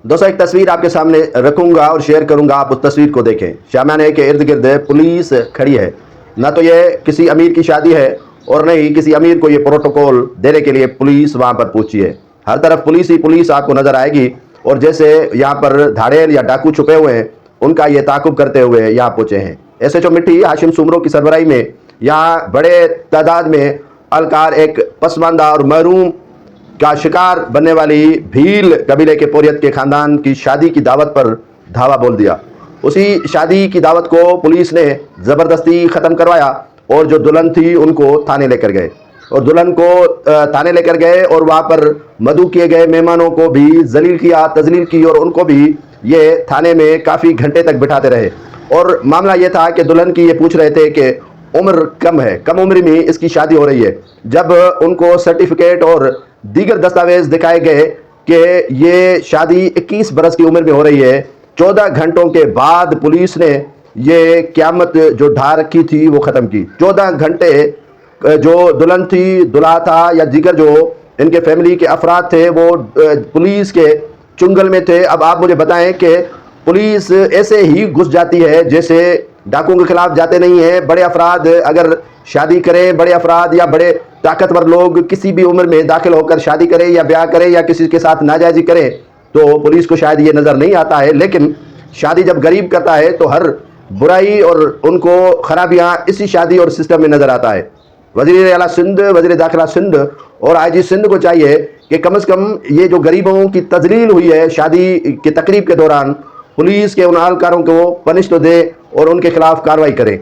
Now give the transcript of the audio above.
दोस्तों एक तस्वीर आपके सामने रखूंगा और शेयर करूंगा, आप उस तस्वीर को देखें। शामियाने के इर्द गिर्द पुलिस खड़ी है। ना तो ये किसी अमीर की शादी है और नहीं किसी अमीर को ये प्रोटोकॉल देने के लिए पुलिस वहां पर पहुंची है। हर तरफ पुलिस ही पुलिस आपको नजर आएगी और जैसे यहाँ पर धाड़ेल या डाकू छुपे हुए हैं उनका ये ताकुब करते हुए यहाँ पहुंचे हैं। SHO मिट्टी हाशिम सुमरो की सरबराही में यहाँ बड़े तादाद में अलकार एक पसमानदा और महरूम का शिकार बनने वाली भील कबीले के पोरियत के खानदान की शादी की दावत पर धावा बोल दिया। उसी शादी की दावत को पुलिस ने ज़बरदस्ती ख़त्म करवाया और जो दुल्हन थी उनको थाने लेकर गए और दुल्हन को थाने लेकर गए और वहाँ पर मदऊ किए गए मेहमानों को भी जलील किया, तजलील की और उनको भी ये थाने में काफ़ी घंटे तक बिठाते रहे। और मामला ये था कि दुल्हन की ये पूछ रहे थे कि उम्र कम है, कम उम्र में इसकी शादी हो रही है। जब उनको सर्टिफिकेट और दीगर दस्तावेज दिखाए गए कि ये शादी 21 बरस की उम्र में हो रही है, 14 घंटों के बाद पुलिस ने ये क़यामत जो ढा रखी थी वो ख़त्म की। 14 घंटे जो दुल्हन थी, दुल्हा था या दीगर जो इनके फैमिली के अफराद थे वो पुलिस के चुंगल में थे। अब आप मुझे बताएं कि पुलिस ऐसे ही घुस जाती है जैसे डाकुओं के खिलाफ जाते नहीं हैं। बड़े अफराद अगर शादी करें, बड़े अफराद या बड़े ताकतवर लोग किसी भी उम्र में दाखिल होकर शादी करें या ब्याह करें या किसी के साथ नाजायजी करें तो पुलिस को शायद ये नज़र नहीं आता है, लेकिन शादी जब गरीब करता है तो हर बुराई और उनको खराबियाँ इसी शादी और सिस्टम में नज़र आता है। वज़ीर आला सिंध, वज़ीर दाखिला सिंध और IG सिंध को चाहिए कि कम से कम ये जो गरीबों की तजलील हुई है शादी की तकरीब के दौरान, पुलिस के उन अहलकारों को पनिश तो दे और उनके खिलाफ कार्रवाई करें।